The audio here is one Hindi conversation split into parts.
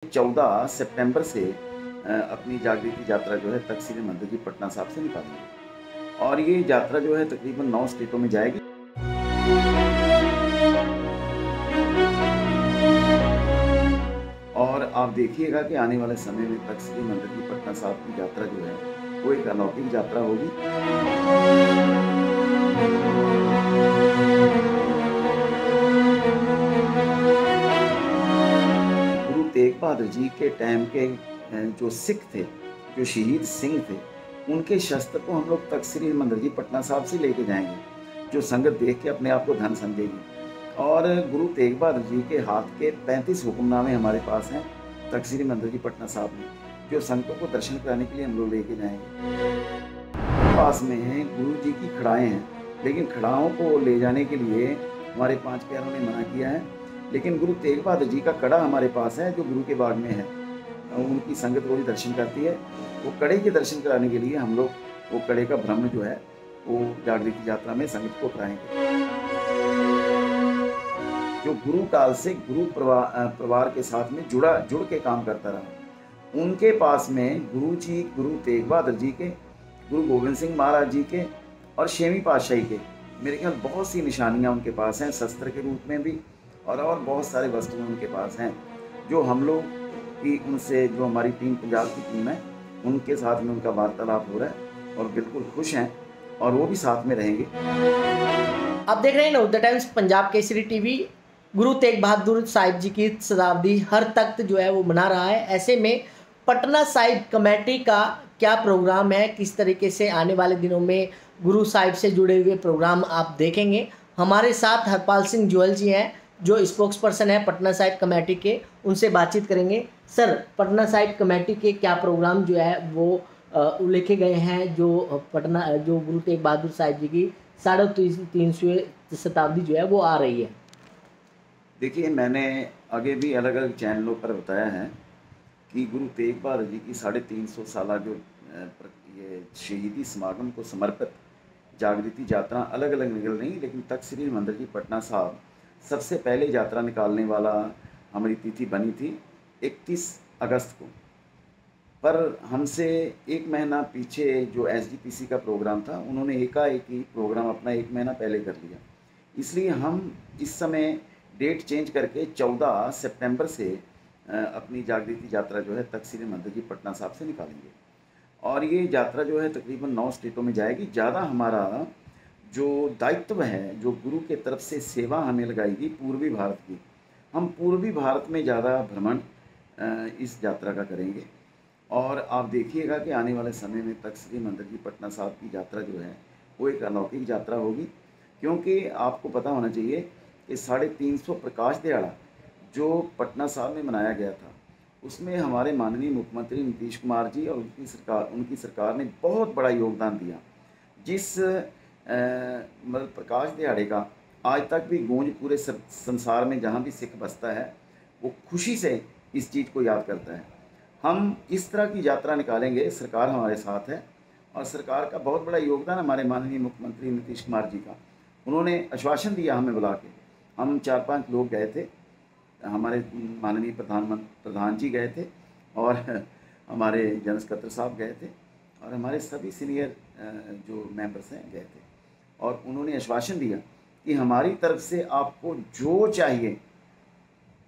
14 सितंबर से अपनी जागृति यात्रा जो है तख्त श्री मंदिर जी पटना साहिब से निकालेंगे और ये यात्रा जो है तकरीबन 9 स्टेटों में जाएगी। और आप देखिएगा कि आने वाले समय में तख्त श्री मंदिर जी पटना साहिब की यात्रा जो है वो एक अलौकिक यात्रा होगी। गुरु तेग बहादुर जी के टाइम के जो सिख थे, जो शहीद सिंह थे, उनके शस्त्र को हम लोग तख्त श्री मंदिर जी पटना साहिब से लेके जाएंगे, जो संगत देख के अपने आप को धन समझेगी। और गुरु तेग बहादुर जी के हाथ के 35 हुक्मनामे हमारे पास हैं तख्त श्री मंदिर जी पटना साहिब में, जो संगतों को दर्शन कराने के लिए हम लोग लेके जाएंगे। पास में है गुरु जी की खड़ाएं हैं, लेकिन खड़ाओं को ले जाने के लिए हमारे 5 प्यारों ने मना किया है। लेकिन गुरु तेग बहादुर जी का कड़ा हमारे पास है, जो गुरु के बाग में है। उनकी संगत रोज दर्शन करती है। वो कड़े के दर्शन कराने के लिए हम लोग वो कड़े का भ्रमण जो है वो जागृति यात्रा में संगत को कराएंगे। जो गुरु काल से गुरु परिवार के साथ में जुड़ के काम करता रहा, उनके पास में गुरु जी, गुरु तेग बहादुर जी के, गुरु गोविंद सिंह महाराज जी के और 6वीं पातशाही के मेरे ख्याल बहुत सी निशानियां उनके पास हैं, शस्त्र के रूप में भी और बहुत सारे वस्तुएं उनके पास हैं, जो हम लोग की उनसे, जो हमारी टीम पंजाब की टीम है, उनके साथ में उनका वार्तालाप हो रहा है और बिल्कुल खुश हैं और वो भी साथ में रहेंगे। आप देख रहे हैं नव the times Punjab Kesari TV. Guru Tegh Bahadur Sahib जी की शताब्दी हर तख्त जो है वो मना रहा है। ऐसे में पटना साहिब कमेटी का क्या प्रोग्राम है, किस तरीके से आने वाले दिनों में गुरु साहिब से जुड़े हुए प्रोग्राम आप देखेंगे। हमारे साथ हरपाल सिंह जोहल जी हैं, जो स्पोक्स पर्सन है पटना साहिब कमेटी के, उनसे बातचीत करेंगे। सर, पटना साहिब कमेटी के क्या प्रोग्राम जो है वो लिखे गए हैं, जो गुरु तेग बहादुर साहिब जी की 350वीं शताब्दी जो है वो आ रही है। देखिए, मैंने आगे भी अलग अलग चैनलों पर बताया है कि गुरु तेग बहादुर जी की 350 साल जो ये शहीदी समागम को समर्पित जागृति यात्रा अलग अलग निकल रही, लेकिन तख्त श्री मंदिर जी पटना साहिब सबसे पहले यात्रा निकालने वाला हमारी तिथि बनी थी 31 अगस्त को। पर हमसे 1 महीना पीछे जो SGPC का प्रोग्राम था, उन्होंने एकाएक ही प्रोग्राम अपना 1 महीना पहले कर लिया। इसलिए हम इस समय डेट चेंज करके 14 सितंबर से अपनी जागृति यात्रा जो है तख्त श्री मंदिर जी पटना साहिब से निकालेंगे और ये यात्रा जो है तकरीबन 9 स्टेटों में जाएगी। ज़्यादा हमारा जो दायित्व है, जो गुरु के तरफ से सेवा हमें लगाएगी पूर्वी भारत की, हम पूर्वी भारत में ज़्यादा भ्रमण इस यात्रा का करेंगे। और आप देखिएगा कि आने वाले समय में तख्त श्री मंदिर जी पटना साहिब की यात्रा जो है वो एक अलौकिक यात्रा होगी, क्योंकि आपको पता होना चाहिए कि 350 प्रकाश दिहाड़ा जो पटना साहिब में मनाया गया था, उसमें हमारे माननीय मुख्यमंत्री नीतीश कुमार जी और उनकी सरकार ने बहुत बड़ा योगदान दिया। जिस मतलब प्रकाश दिहाड़े का आज तक भी गूंज पूरे संसार में जहाँ भी सिख बसता है, वो खुशी से इस चीज़ को याद करता है। हम इस तरह की यात्रा निकालेंगे, सरकार हमारे साथ है और सरकार का बहुत बड़ा योगदान हमारे माननीय मुख्यमंत्री नीतीश कुमार जी का। उन्होंने आश्वासन दिया हमें बुला के, हम 4-5 लोग गए थे, हमारे माननीय प्रधान जी गए थे और हमारे जनरल सकत्तर साहब गए थे और हमारे सभी सीनियर जो मेंबर्स हैं गए थे, और उन्होंने आश्वासन दिया कि हमारी तरफ से आपको जो चाहिए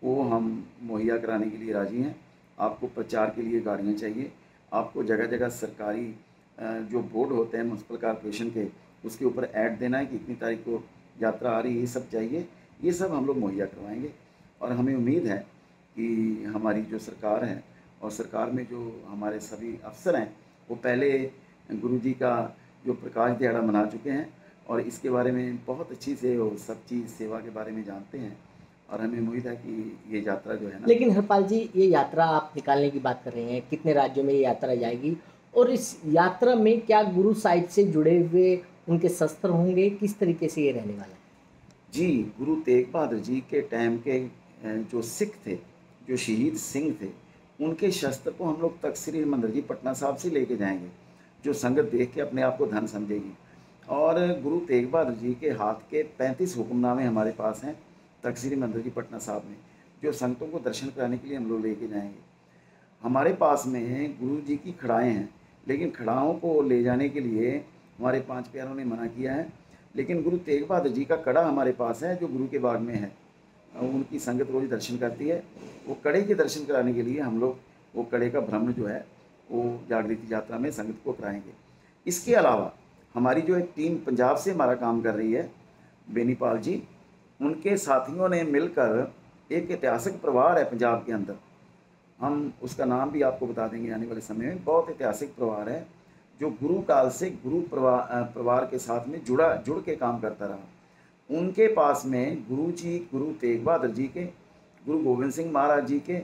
वो हम मुहैया कराने के लिए राज़ी हैं। आपको प्रचार के लिए गाड़ियाँ चाहिए, आपको जगह जगह सरकारी जो बोर्ड होते हैं म्यूनसिपल कॉरपोरेशन के, उसके ऊपर ऐड देना है कि इतनी तारीख को यात्रा आ रही है, ये सब चाहिए, ये सब हम लोग मुहैया करवाएंगे। और हमें उम्मीद है कि हमारी जो सरकार है और सरकार में जो हमारे सभी अफसर हैं, वो पहले गुरु जी का जो प्रकाश दिहाड़ा मना चुके हैं और इसके बारे में बहुत अच्छी से वो सब चीज़ सेवा के बारे में जानते हैं, और हमें उम्मीद है कि ये यात्रा जो है ना। लेकिन हरपाल जी, ये यात्रा आप निकालने की बात कर रहे हैं, कितने राज्यों में ये यात्रा जाएगी और इस यात्रा में क्या गुरु साहिब से जुड़े हुए उनके शस्त्र होंगे, किस तरीके से ये रहने वाला है? जी, गुरु तेग बहादुर जी के टाइम के जो सिख थे, जो शहीद सिंह थे, उनके शस्त्र को हम लोग तख्त श्री मंदिर जी पटना साहिब से लेके जाएंगे, जो संगत देख के अपने आप को धन समझेगी। और गुरु तेग बहादुर जी के हाथ के 35 हुक्मनामे हमारे पास हैं तख्त श्री मंदिर जी पटना साहिब में, जो संगतों को दर्शन कराने के लिए हम लोग लेके जाएंगे। हमारे पास में गुरु जी की खड़ाएँ हैं, लेकिन खड़ाओं को ले जाने के लिए हमारे 5 प्यारों ने मना किया है। लेकिन गुरु तेग बहादुर जी का कड़ा हमारे पास है, जो गुरु के बाग में है। उनकी संगत रोज दर्शन करती है। वो कड़े के दर्शन कराने के लिए हम लोग वो कड़े का भ्रमण जो है वो जागृति यात्रा में संगत को कराएंगे। इसके अलावा हमारी जो एक टीम पंजाब से हमारा काम कर रही है, बेनीपाल जी, उनके साथियों ने मिलकर एक ऐतिहासिक प्रवार है पंजाब के अंदर, हम उसका नाम भी आपको बता देंगे आने वाले समय में। बहुत ऐतिहासिक प्रवार है जो गुरु काल से गुरु प्रवार के साथ में जुड़ के काम करता रहा। उनके पास में गुरु जी, गुरु तेग बहादुर जी के, गुरु गोविंद सिंह महाराज जी के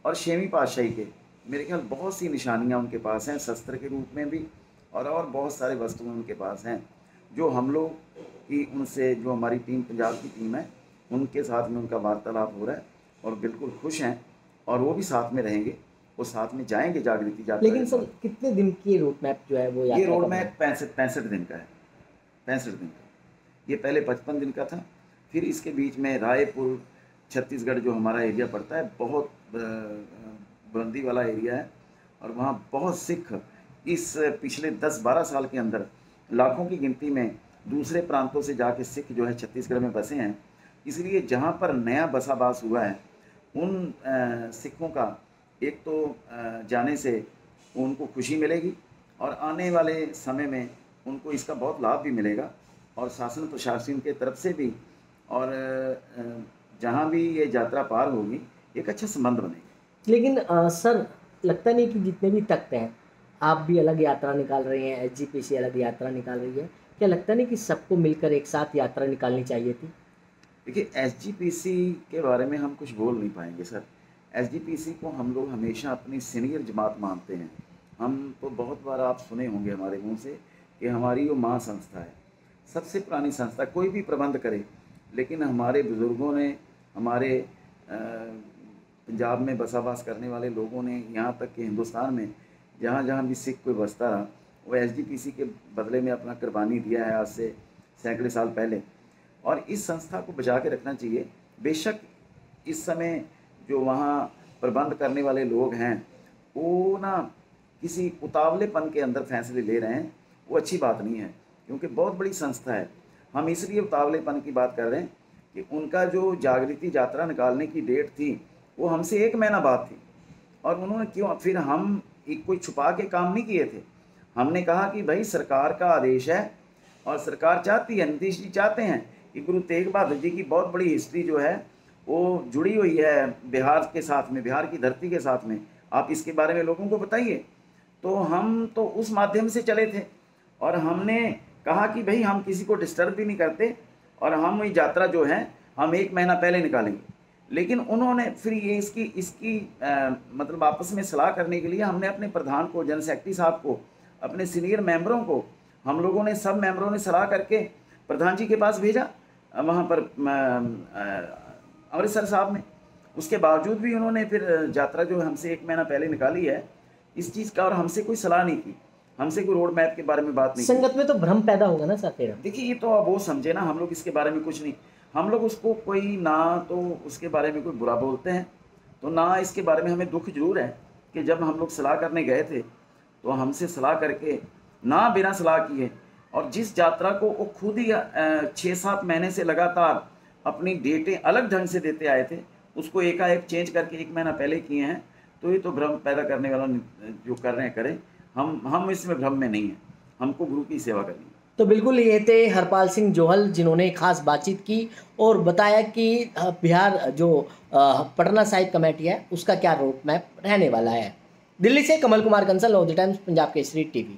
और 6वीं पातशाही के, मेरे ख्याल बहुत सी निशानियां उनके पास हैं, शस्त्र के रूप में भी, और बहुत सारे वस्तुएं उनके पास हैं, जो हम लोग की उनसे, जो हमारी टीम पंजाब की टीम है, उनके साथ में उनका वार्तालाप हो रहा है और बिल्कुल खुश हैं। और वो भी साथ में रहेंगे, वो साथ में जाएंगे जागृति यात्रा। लेकिन सर कितने दिन की रोड मैप जो है वो ये रोड मैप 65 दिन का है, 65 दिन का। ये पहले 55 दिन का था, फिर इसके बीच में रायपुर छत्तीसगढ़ जो हमारा एरिया पड़ता है, बहुत बुलंदी वाला एरिया है, और वहाँ बहुत सिख इस पिछले 10-12 साल के अंदर लाखों की गिनती में दूसरे प्रांतों से जाके सिख जो है छत्तीसगढ़ में बसे हैं। इसलिए जहाँ पर नया बसाबास हुआ है, उन सिखों का एक तो जाने से उनको खुशी मिलेगी, और आने वाले समय में उनको इसका बहुत लाभ भी मिलेगा, और शासन प्रशासन के तरफ से भी, और जहाँ भी ये यात्रा पार होगी एक अच्छा संबंध बनेगा। लेकिन सर लगता नहीं कि जितने भी तख्त हैं, आप भी अलग यात्रा निकाल रहे हैं, एसजीपीसी अलग यात्रा निकाल रही है, क्या लगता नहीं कि सबको मिलकर एक साथ यात्रा निकालनी चाहिए थी? देखिए, एसजीपीसी के बारे में हम कुछ बोल नहीं पाएंगे सर। एसजीपीसी को हम लोग हमेशा अपनी सीनियर जमात मानते हैं। हम तो बहुत बार आप सुने होंगे हमारे मुंह से कि हमारी वो माँ संस्था है, सबसे पुरानी संस्था। कोई भी प्रबंध करे, लेकिन हमारे बुज़ुर्गों ने, हमारे पंजाब में बसाबास करने वाले लोगों ने, यहाँ तक कि हिंदुस्तान में जहाँ जहाँ भी सिख कोई बसता रहा, वो एसजीपीसी के बदले में अपना कुर्बानी दिया है, आज से सैकड़े साल पहले। और इस संस्था को बचा के रखना चाहिए। बेशक इस समय जो वहाँ प्रबंध करने वाले लोग हैं, वो ना किसी उतावलेपन के अंदर फैसले ले रहे हैं, वो अच्छी बात नहीं है, क्योंकि बहुत बड़ी संस्था है। हम इसलिए उतावलेपन की बात कर रहे हैं कि उनका जो जागृति यात्रा निकालने की डेट थी, वो हमसे 1 महीना बाद थी, और उन्होंने क्यों, फिर हम कोई छुपा के काम नहीं किए थे। हमने कहा कि भाई सरकार का आदेश है, और सरकार चाहती है, नीतीश जी चाहते हैं कि गुरु तेग बहादुर जी की बहुत बड़ी हिस्ट्री जो है वो जुड़ी हुई है बिहार के साथ में, बिहार की धरती के साथ में, आप इसके बारे में लोगों को बताइए। तो हम तो उस माध्यम से चले थे, और हमने कहा कि भाई हम किसी को डिस्टर्ब भी नहीं करते, और हम ये यात्रा जो है हम 1 महीना पहले निकालेंगे। लेकिन उन्होंने फिर ये इसकी मतलब आपस में सलाह करने के लिए हमने अपने प्रधान को, जनरल सेक्रेटरी साहब को, अपने सीनियर मेंबरों को, हम लोगों ने, सब मेंबरों ने सलाह करके प्रधान जी के पास भेजा, वहाँ पर अमृतसर साहब में। उसके बावजूद भी उन्होंने फिर यात्रा जो हमसे 1 महीना पहले निकाली है इस चीज़ का, और हमसे कोई सलाह नहीं की, हमसे कोई रोड मैप के बारे में बात नहीं की। संगत में तो भ्रम पैदा होगा ना सर फिर। देखिए, ये तो अब वो समझे ना, हम लोग इसके बारे में कुछ नहीं, हम लोग उसको कोई ना तो उसके बारे में कोई बुरा बोलते हैं, तो ना इसके बारे में हमें दुख जरूर है कि जब हम लोग सलाह करने गए थे तो हमसे सलाह करके ना बिना सलाह किए, और जिस यात्रा को वो खुद ही 6-7 महीने से लगातार अपनी डेटें अलग ढंग से देते आए थे, उसको एकाएक चेंज करके 1 महीना पहले किए हैं, तो ये तो भ्रम पैदा करने वाला जो कर रहे हैं करें। हम इसमें भ्रम में नहीं हैं, हमको गुरु की सेवा करनी है। तो बिल्कुल ये थे हरपाल सिंह जोहल, जिन्होंने खास बातचीत की और बताया कि बिहार जो पटना साहिब कमेटी है उसका क्या रोड मैप रहने वाला है। दिल्ली से कमल कुमार कंसल, नव the times, Punjab Kesari TV.